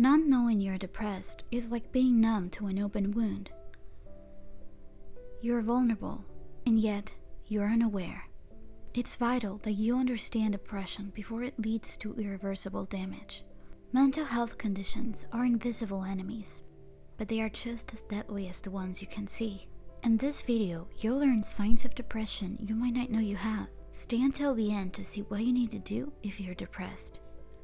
Not knowing you're depressed is like being numb to an open wound. You're vulnerable, and yet you're unaware. It's vital that you understand depression before it leads to irreversible damage. Mental health conditions are invisible enemies, but they are just as deadly as the ones you can see. In this video, you'll learn signs of depression you might not know you have. Stay until the end to see what you need to do if you're depressed.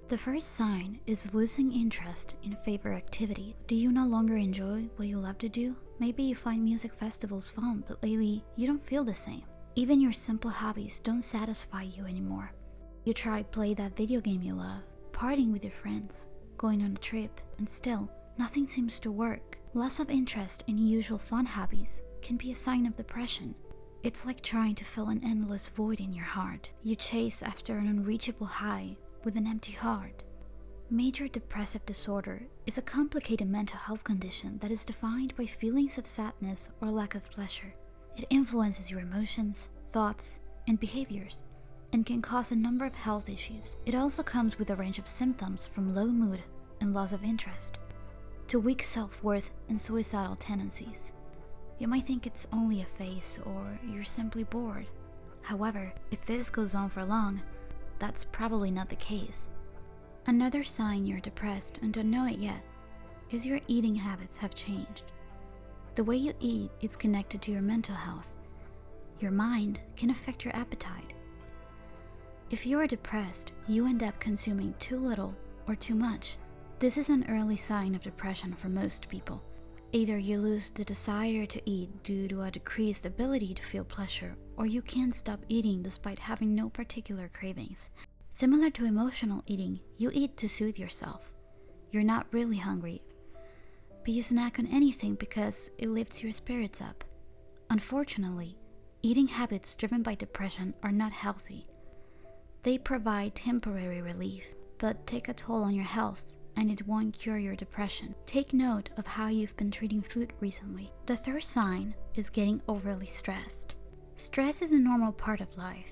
The first sign is losing interest in favorite activity. Do you no longer enjoy what you love to do? Maybe you find music festivals fun, but lately you don't feel the same. Even your simple hobbies don't satisfy you anymore. You try play that video game you love, partying with your friends, going on a trip, and still, nothing seems to work. Loss of interest in usual fun hobbies can be a sign of depression. It's like trying to fill an endless void in your heart. You chase after an unreachable high with an empty heart. Major depressive disorder is a complicated mental health condition that is defined by feelings of sadness or lack of pleasure. It influences your emotions, thoughts, and behaviors, and can cause a number of health issues. It also comes with a range of symptoms from low mood and loss of interest, to weak self-worth and suicidal tendencies. You might think it's only a phase or you're simply bored. However, if this goes on for long, that's probably not the case. Another sign you're depressed and don't know it yet is your eating habits have changed. The way you eat is connected to your mental health. Your mind can affect your appetite. If you are depressed, you end up consuming too little or too much. This is an early sign of depression for most people. Either you lose the desire to eat due to a decreased ability to feel pleasure, or you can't stop eating despite having no particular cravings. Similar to emotional eating, you eat to soothe yourself. You're not really hungry, but you snack on anything because it lifts your spirits up. Unfortunately, eating habits driven by depression are not healthy. They provide temporary relief, but take a toll on your health, and it won't cure your depression. Take note of how you've been treating food recently. The third sign is getting overly stressed. Stress is a normal part of life.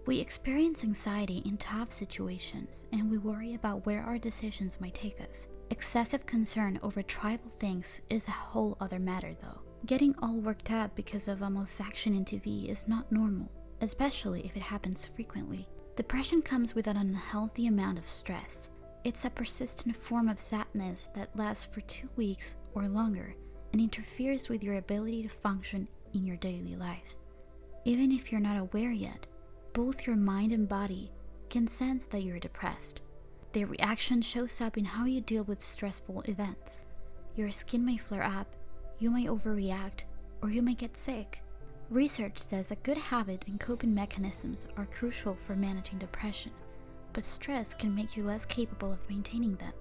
We experience anxiety in tough situations, and we worry about where our decisions might take us. Excessive concern over trivial things is a whole other matter though. Getting all worked up because of a malfunction in TV is not normal, especially if it happens frequently. Depression comes with an unhealthy amount of stress. It's a persistent form of sadness that lasts for 2 weeks or longer and interferes with your ability to function in your daily life. Even if you're not aware yet, both your mind and body can sense that you're depressed. Their reaction shows up in how you deal with stressful events. Your skin may flare up, you may overreact, or you may get sick. Research says a good habit and coping mechanisms are crucial for managing depression, but stress can make you less capable of maintaining them.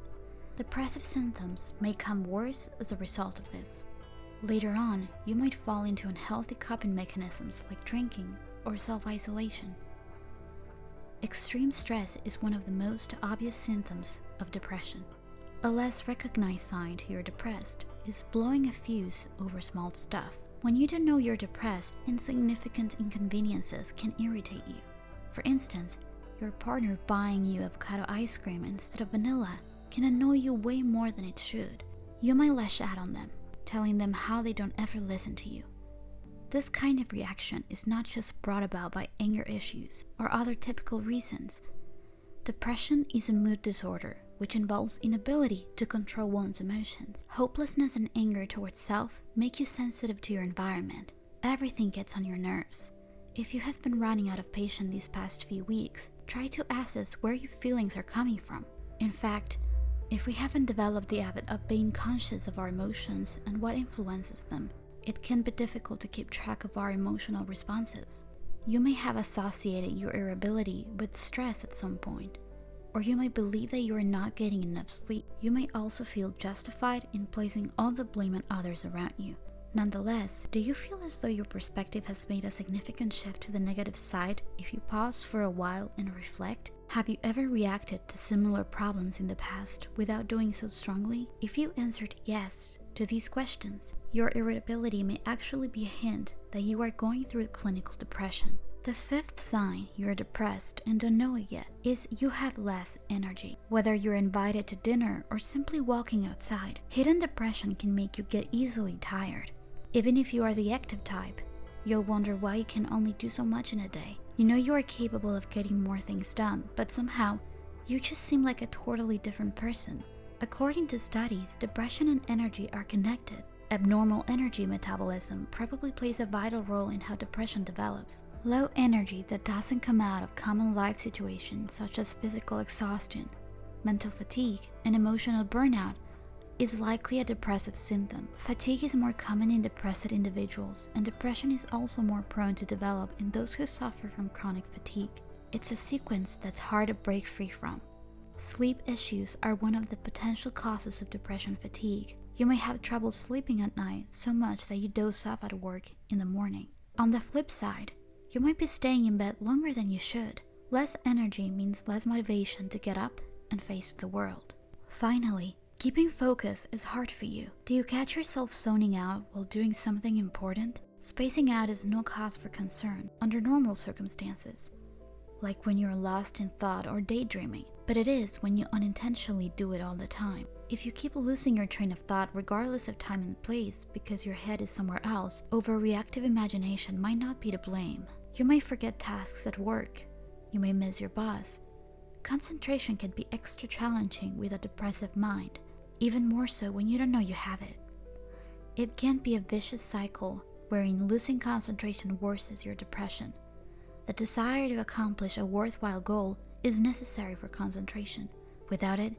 Depressive symptoms may come worse as a result of this. Later on, you might fall into unhealthy coping mechanisms like drinking or self-isolation. Extreme stress is one of the most obvious symptoms of depression. A less recognized sign you're depressed is blowing a fuse over small stuff. When you don't know you're depressed, insignificant inconveniences can irritate you. For instance, your partner buying you avocado ice cream instead of vanilla can annoy you way more than it should. You might lash out on them, telling them how they don't ever listen to you. This kind of reaction is not just brought about by anger issues or other typical reasons. Depression is a mood disorder which involves inability to control one's emotions. Hopelessness and anger towards self make you sensitive to your environment. Everything gets on your nerves. If you have been running out of patience these past few weeks, try to assess where your feelings are coming from. In fact, if we haven't developed the habit of being conscious of our emotions and what influences them, it can be difficult to keep track of our emotional responses. You may have associated your irritability with stress at some point, or you might believe that you are not getting enough sleep. You may also feel justified in placing all the blame on others around you. Nonetheless, do you feel as though your perspective has made a significant shift to the negative side if you pause for a while and reflect? Have you ever reacted to similar problems in the past without doing so strongly? If you answered yes to these questions, your irritability may actually be a hint that you are going through clinical depression. The fifth sign you're depressed and don't know it yet is you have less energy. Whether you're invited to dinner or simply walking outside, hidden depression can make you get easily tired. Even if you are the active type, you'll wonder why you can only do so much in a day. You know you are capable of getting more things done, but somehow, you just seem like a totally different person. According to studies, depression and energy are connected. Abnormal energy metabolism probably plays a vital role in how depression develops. Low energy that doesn't come out of common life situations such as physical exhaustion, mental fatigue, and emotional burnout is likely a depressive symptom. Fatigue is more common in depressed individuals, and depression is also more prone to develop in those who suffer from chronic fatigue. It's a sequence that's hard to break free from. Sleep issues are one of the potential causes of depression fatigue. You may have trouble sleeping at night so much that you doze off at work in the morning. On the flip side, you might be staying in bed longer than you should. Less energy means less motivation to get up and face the world. Finally, keeping focus is hard for you. Do you catch yourself zoning out while doing something important? Spacing out is no cause for concern under normal circumstances, like when you're lost in thought or daydreaming, but it is when you unintentionally do it all the time. If you keep losing your train of thought regardless of time and place because your head is somewhere else, overreactive imagination might not be to blame. You may forget tasks at work. You may miss your boss. Concentration can be extra challenging with a depressive mind, even more so when you don't know you have it. It can be a vicious cycle wherein losing concentration worsens your depression. The desire to accomplish a worthwhile goal is necessary for concentration. Without it,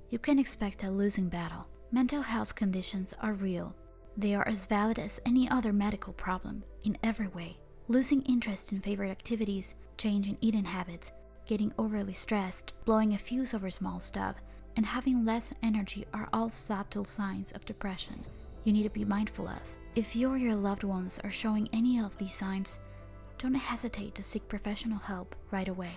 you can expect a losing battle. Mental health conditions are real. They are as valid as any other medical problem in every way. Losing interest in favorite activities, change in eating habits, getting overly stressed, blowing a fuse over small stuff, and having less energy are all subtle signs of depression you need to be mindful of. If you or your loved ones are showing any of these signs, don't hesitate to seek professional help right away.